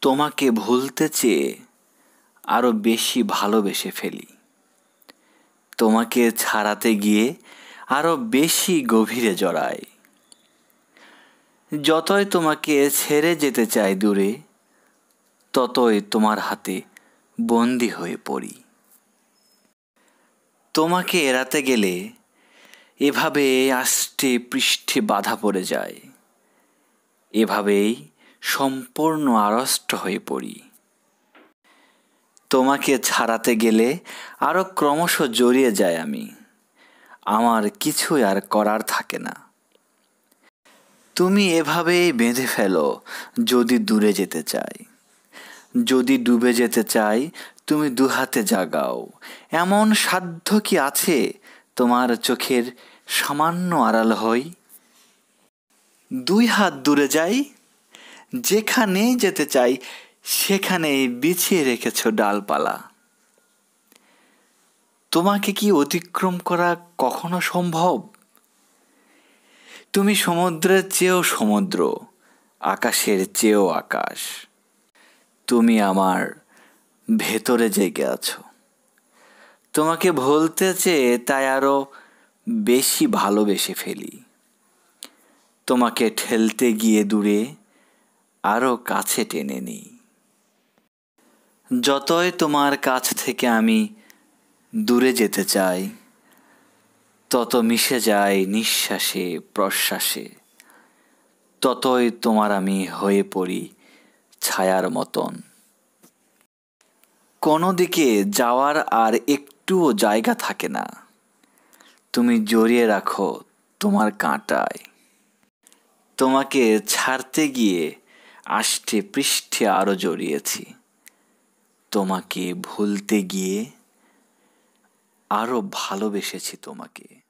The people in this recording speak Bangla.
তোমাকে ভুলতে চেয়ে আরো বেশি ভালোবেসে ফেলি। তোমাকে ছাড়াতে গিয়ে আরো বেশি গভীরে জড়াই। যতই তোমাকে ছেড়ে যেতে চাই দূরে, ততই তোমার হাতে বন্দী হয়ে পড়ি। তোমাকে এড়াতে গেলে এভাবে আষ্টে পৃষ্ঠে বাধা পড়ে যায়। এভাবেই সম্পূর্ণ আড়ষ্ট হয়ে পড়ি। তোমাকে ছাড়াতে গেলে আরো ক্রমশ জড়িয়ে যায় আমি। আমার কিছুই আর করার থাকে না। তুমি এভাবেই বেঁধে ফেলো যদি দূরে যেতে চাই। যদি ডুবে যেতে চাই তুমি দুহাতে জাগাও। এমন সাধ্য কি আছে তোমার চোখের সামান্য আড়াল হই? দুই হাত দূরে যাই, যেখানেই যেতে চাই সেখানেই বিছিয়ে রেখেছ ডালপালা। তোমাকে কি অতিক্রম করা কখনো সম্ভব? তুমি সমুদ্রের চেয়েও সমুদ্র, আকাশের চেয়েও আকাশ। তুমি আমার ভেতরে জেগে আছো। তোমাকে ভুলতে চেয়ে তাই আরো বেশি ভালোবেসে ফেলি। তোমাকে ঠেলতে গিয়ে দূরে আরো কাছে টেনে নিই। যতই তোমার কাছ থেকে আমি দূরে যেতে চাই, তত মিশে যায় নিঃশ্বাসে প্রশ্বাসে। ততই তোমার আমি হয়ে পড়ি ছায়ার মতন। কোনো দিকে যাওয়ার আর একটুও জায়গা থাকে না। তুমি জড়িয়ে রাখো তোমার কাঁটায়। তোমাকে ছাড়তে গিয়ে আষ্টে পৃষ্ঠে আরো জড়িয়েছি। তোমাকে ভুলতে গিয়ে আরো ভালোবেসেছি তোমাকে।